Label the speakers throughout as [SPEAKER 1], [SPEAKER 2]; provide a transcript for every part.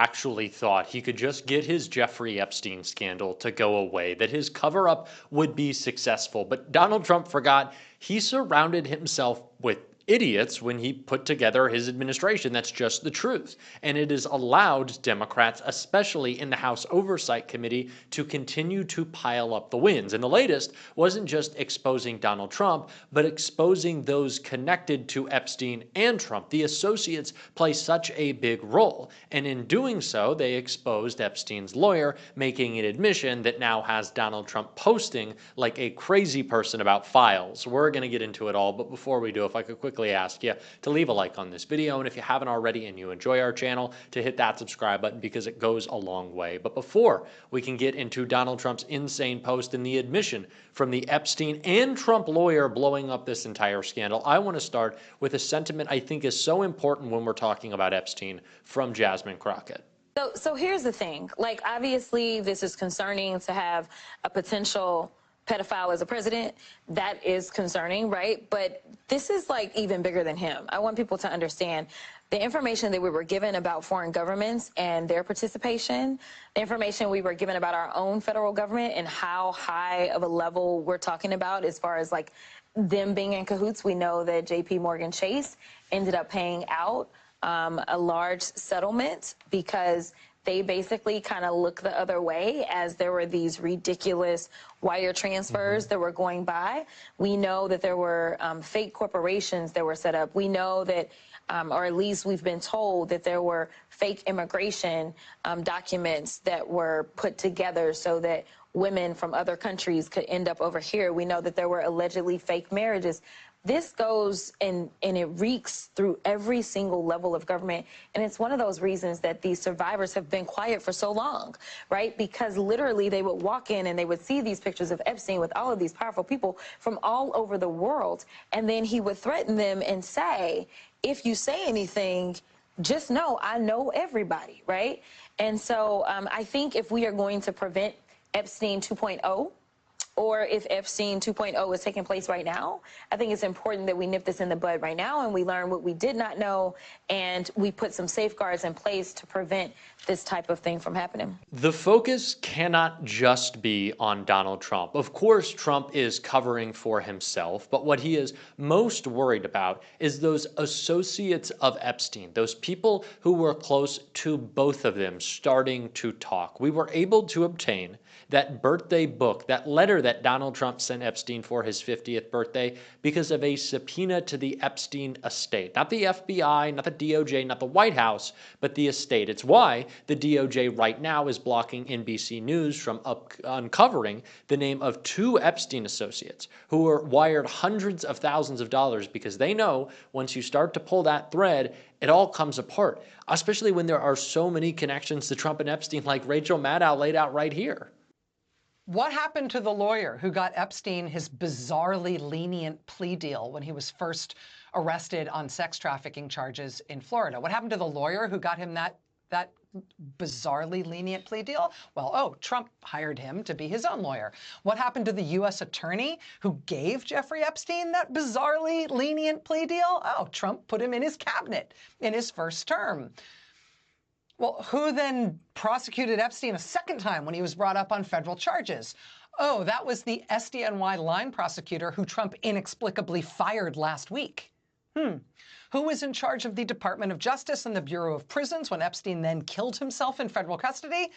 [SPEAKER 1] actually thought he could just get his Jeffrey Epstein scandal to go away, that his cover up would be successful. But Donald Trump forgot he surrounded himself with idiots when he put together his administration. That's just the truth. And it has allowed Democrats, especially in the House Oversight Committee, to continue to pile up the wins. And the latest wasn't just exposing Donald Trump, but exposing those connected to Epstein and Trump. The associates play such a big role. And in doing so, they exposed Epstein's lawyer, making an admission that now has Donald Trump posting like a crazy person about files. We're going to get into it all, but before we do, if I could quickly ask you to leave a like on this video, and if you haven't already and you enjoy our channel, to hit that subscribe button because it goes a long way. But before we can get into Donald Trump's insane post and the admission from the Epstein and Trump lawyer blowing up this entire scandal, I want to start with a sentiment I think is so important when we're talking about Epstein from Jasmine Crockett.
[SPEAKER 2] So here's the thing. Like, obviously, this is concerning to have a potential pedophile as a president. That is concerning, right? But this is like even bigger than him. I want people to understand the information that we were given about foreign governments and their participation, the information we were given about our own federal government and how high of a level we're talking about as far as like them being in cahoots. We know that JP Morgan Chase ended up paying out a large settlement because they basically kind of looked the other way as there were these ridiculous wire transfers that were going by. We know that there were fake corporations that were set up. We know that, or at least we've been told that there were fake immigration documents that were put together so that women from other countries could end up over here. We know that there were allegedly fake marriages. This goes and it reeks through every single level of government. And it's one of those reasons that these survivors have been quiet for so long, right? Because literally they would walk in and they would see these pictures of Epstein with all of these powerful people from all over the world. And then he would threaten them and say, if you say anything, just know I know everybody, right? And so I think if we are going to prevent Epstein 2.0, or if Epstein 2.0 is taking place right now, I think it's important that we nip this in the bud right now and we learn what we did not know and we put some safeguards in place to prevent this type of thing from happening.
[SPEAKER 1] The focus cannot just be on Donald Trump. Of course, Trump is covering for himself, but what he is most worried about is those associates of Epstein, those people who were close to both of them starting to talk. We were able to obtain that birthday book, that letter that Donald Trump sent Epstein for his 50th birthday because of a subpoena to the Epstein estate. Not the FBI, not the DOJ, not the White House, but the estate. It's why the DOJ right now is blocking NBC News from uncovering the name of two Epstein associates who were wired hundreds of thousands of dollars because they know once you start to pull that thread, it all comes apart, especially when there are so many connections to Trump and Epstein like Rachel Maddow laid out right here.
[SPEAKER 3] What happened to the lawyer who got Epstein his bizarrely lenient plea deal when he was first arrested on sex trafficking charges in Florida? What happened to the lawyer who got him that bizarrely lenient plea deal? Well, Trump hired him to be his own lawyer. What happened to the U.S. attorney who gave Jeffrey Epstein that bizarrely lenient plea deal? Trump put him in his cabinet in his first term. Well, who then prosecuted Epstein a second time when he was brought up on federal charges? That was the SDNY line prosecutor who Trump inexplicably fired last week. Who was in charge of the Department of Justice and the Bureau of Prisons when Epstein then killed himself in federal custody?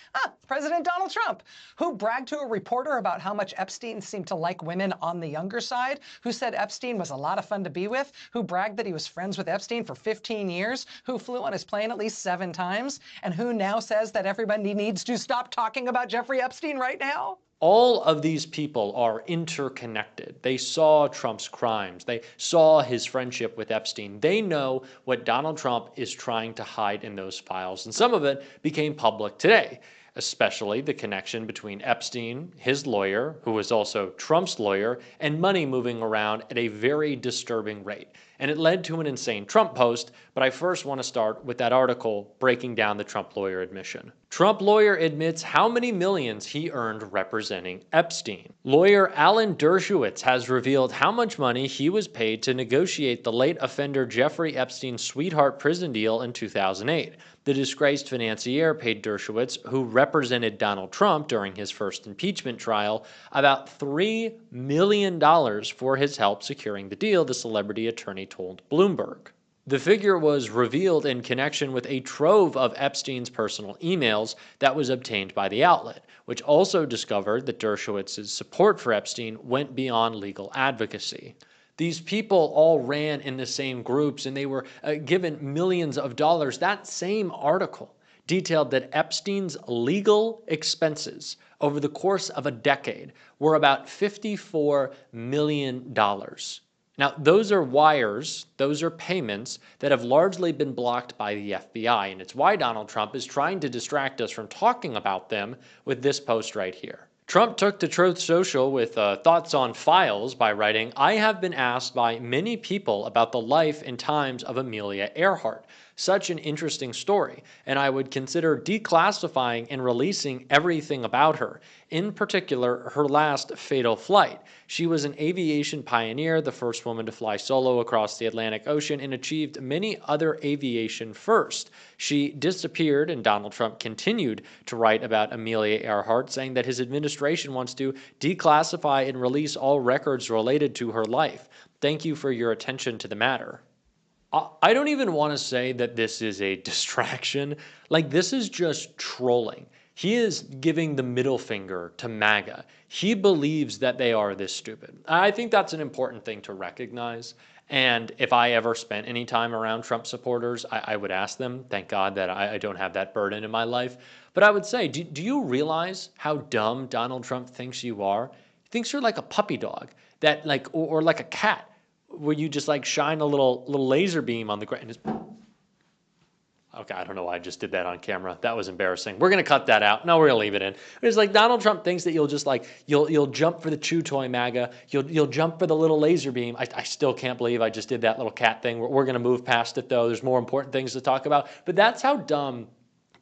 [SPEAKER 3] President Donald Trump. Who bragged to a reporter about how much Epstein seemed to like women on the younger side? Who said Epstein was a lot of fun to be with? Who bragged that he was friends with Epstein for 15 years? Who flew on his plane at least 7 times? And who now says that everybody needs to stop talking about Jeffrey Epstein right now?
[SPEAKER 1] All of these people are interconnected. They saw Trump's crimes. They saw his friendship with Epstein. They know what Donald Trump is trying to hide in those files. And some of it became public today, especially the connection between Epstein, his lawyer, who was also Trump's lawyer, and money moving around at a very disturbing rate. And it led to an insane Trump post, but I first want to start with that article breaking down the Trump lawyer admission. Trump lawyer admits how many millions he earned representing Epstein. Lawyer Alan Dershowitz has revealed how much money he was paid to negotiate the late offender Jeffrey Epstein's sweetheart prison deal in 2008. The disgraced financier paid Dershowitz, who represented Donald Trump during his first impeachment trial, about $3 million for his help securing the deal, the celebrity attorney told Bloomberg. The figure was revealed in connection with a trove of Epstein's personal emails that was obtained by the outlet, which also discovered that Dershowitz's support for Epstein went beyond legal advocacy. These people all ran in the same groups and they were given millions of dollars. That same article detailed that Epstein's legal expenses over the course of a decade were about $54 million. Now, those are wires, those are payments that have largely been blocked by the FBI, and it's why Donald Trump is trying to distract us from talking about them with this post right here. Trump took to Truth Social with thoughts on files by writing, "I have been asked by many people about the life and times of Amelia Earhart. Such an interesting story, and I would consider declassifying and releasing everything about her, in particular her last fatal flight. She was an aviation pioneer, the first woman to fly solo across the Atlantic Ocean, and achieved many other aviation firsts. She disappeared," and Donald Trump continued to write about Amelia Earhart, saying that his administration wants to declassify and release all records related to her life. Thank you for your attention to the matter. I don't even want to say that this is a distraction. Like, this is just trolling. He is giving the middle finger to MAGA. He believes that they are this stupid. I think that's an important thing to recognize. And if I ever spent any time around Trump supporters, I would ask them. Thank God that I don't have that burden in my life. But I would say, do you realize how dumb Donald Trump thinks you are? He thinks you're like a puppy dog, that like, or like a cat, where you just like shine a little laser beam on the ground. Okay, I don't know why I just did that on camera. That was embarrassing. We're gonna cut that out. No, we're gonna leave it in. It's like Donald Trump thinks that you'll just like you'll jump for the chew toy MAGA. You'll jump for the little laser beam. I still can't believe I just did that little cat thing. We're gonna move past it though. There's more important things to talk about. But that's how dumb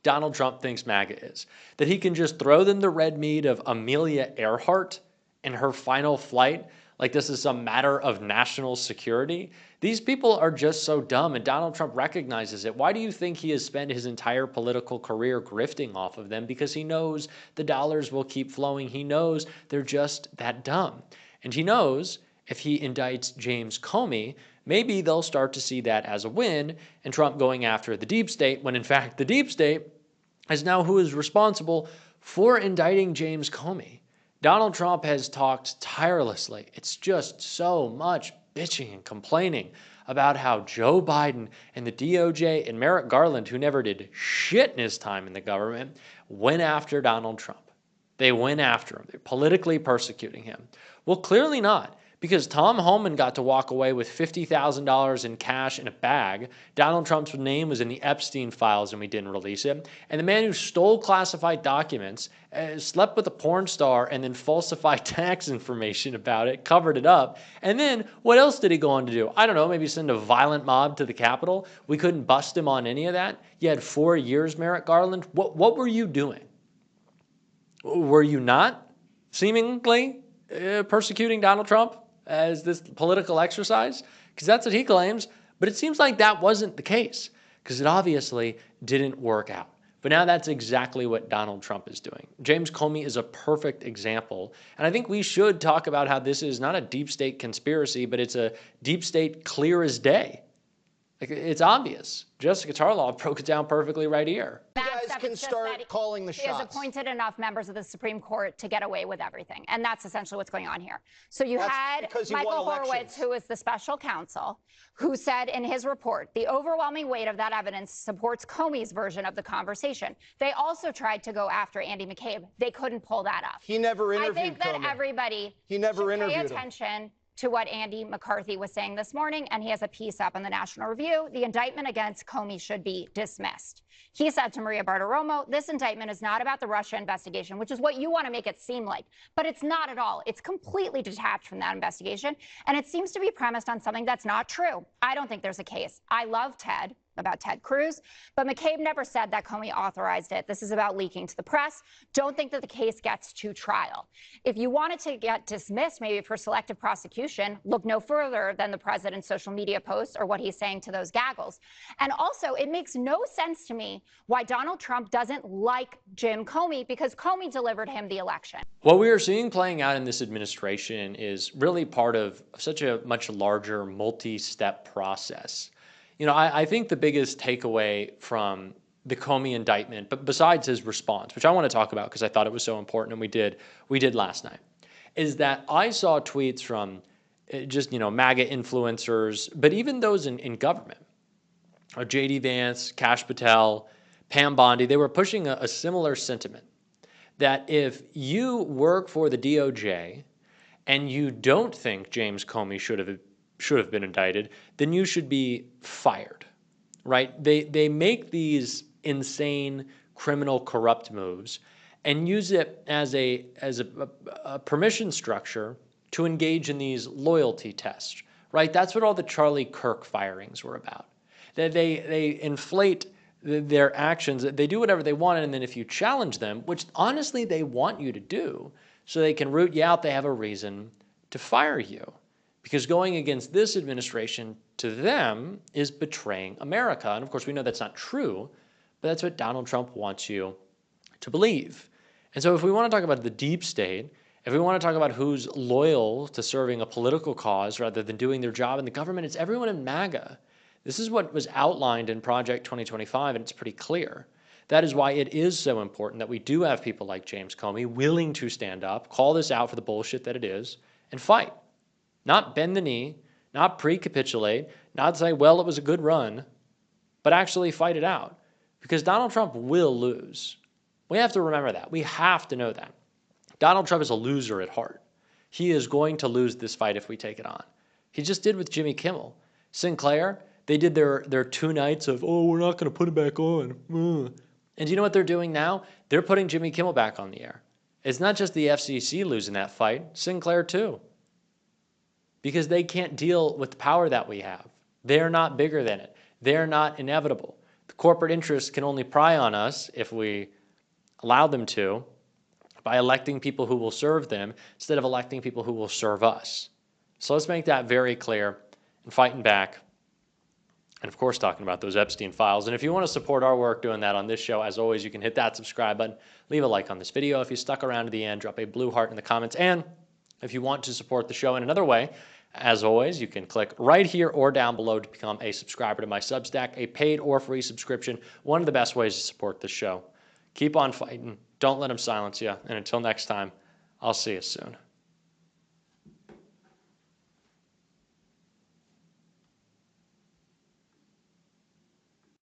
[SPEAKER 1] Donald Trump thinks MAGA is. That he can just throw them the red meat of Amelia Earhart and her final flight like this is some matter of national security. These people are just so dumb, and Donald Trump recognizes it. Why do you think he has spent his entire political career grifting off of them? Because he knows the dollars will keep flowing. He knows they're just that dumb. And he knows if he indicts James Comey, maybe they'll start to see that as a win, and Trump going after the deep state, when in fact the deep state is now who is responsible for indicting James Comey. Donald Trump has talked tirelessly. It's just so much bitching and complaining about how Joe Biden and the DOJ and Merrick Garland, who never did shit in his time in the government, went after Donald Trump. They went after him. They're politically persecuting him. Well, clearly not, because Tom Homan got to walk away with $50,000 in cash in a bag. Donald Trump's name was in the Epstein files and we didn't release it. And the man who stole classified documents, slept with a porn star and then falsified tax information about it, covered it up. And then what else did he go on to do? I don't know, maybe send a violent mob to the Capitol. We couldn't bust him on any of that. You had 4 years, Merrick Garland. What were you doing? Were you not seemingly persecuting Donald Trump as this political exercise? Because that's what he claims. But it seems like that wasn't the case, because it obviously didn't work out. But now that's exactly what Donald Trump is doing. James Comey is a perfect example. And I think we should talk about how this is not a deep state conspiracy, but it's a deep state clear as day. Like, it's obvious. Jessica Tarloff broke it down perfectly right here.
[SPEAKER 4] You guys can start calling the shots.
[SPEAKER 5] He has appointed enough members of the Supreme Court to get away with everything. And that's essentially what's going on here. So you had Michael Horowitz, who is the special counsel, who said in his report, the overwhelming weight of that evidence supports Comey's version of the conversation. They also tried to go after Andy McCabe. They couldn't pull that off.
[SPEAKER 4] He never interviewed
[SPEAKER 5] I think that
[SPEAKER 4] Comey.
[SPEAKER 5] Everybody should pay attention to what Andy McCarthy was saying this morning, and he has a piece up in the National Review. The indictment against Comey should be dismissed. He said to Maria Bartiromo, this indictment is not about the Russia investigation, which is what you want to make it seem like, but it's not at all. It's completely detached from that investigation, and it seems to be premised on something that's not true. I don't think there's a case. I love Ted. about Ted Cruz. But McCabe never said that Comey authorized it. This is about leaking to the press. Don't think that the case gets to trial. If you wanted to get dismissed, maybe for selective prosecution, look no further than the president's social media posts or what he's saying to those gaggles. And also, it makes no sense to me why Donald Trump doesn't like Jim Comey, because Comey delivered him the election.
[SPEAKER 1] What we are seeing playing out in this administration is really part of such a much larger multi-step process. You know, I think the biggest takeaway from the Comey indictment, but besides his response, which I want to talk about because I thought it was so important, and we did last night, is that I saw tweets from just, MAGA influencers, but even those in government, J.D. Vance, Kash Patel, Pam Bondi, they were pushing a similar sentiment that if you work for the DOJ and you don't think James Comey should have been indicted, then you should be fired, right? They make these insane criminal corrupt moves and use it as a permission structure to engage in these loyalty tests, right? That's what all the Charlie Kirk firings were about. They inflate their actions. They do whatever they want, and then if you challenge them, which honestly they want you to do, so they can root you out, they have a reason to fire you. Because going against this administration to them is betraying America. And of course, we know that's not true, but that's what Donald Trump wants you to believe. And so if we want to talk about the deep state, if we want to talk about who's loyal to serving a political cause rather than doing their job in the government, it's everyone in MAGA. This is what was outlined in Project 2025, and it's pretty clear. That is why it is so important that we do have people like James Comey willing to stand up, call this out for the bullshit that it is, and fight. Not bend the knee, not pre-capitulate, not say, well, it was a good run, but actually fight it out. Because Donald Trump will lose. We have to remember that. We have to know that. Donald Trump is a loser at heart. He is going to lose this fight if we take it on. He just did with Jimmy Kimmel. Sinclair, they did their 2 nights of, we're not going to put it back on. And you know what they're doing now? They're putting Jimmy Kimmel back on the air. It's not just the FCC losing that fight, Sinclair too. Because they can't deal with the power that we have. They're not bigger than it. They're not inevitable. The corporate interests can only pry on us if we allow them to by electing people who will serve them instead of electing people who will serve us. So let's make that very clear and fighting back. And of course, talking about those Epstein files. And if you want to support our work doing that on this show, as always, you can hit that subscribe button, leave a like on this video. If you stuck around to the end, drop a blue heart in the comments. And if you want to support the show in another way, as always, you can click right here or down below to become a subscriber to my Substack, a paid or free subscription, one of the best ways to support this show. Keep on fighting. Don't let them silence you. And until next time, I'll see you soon.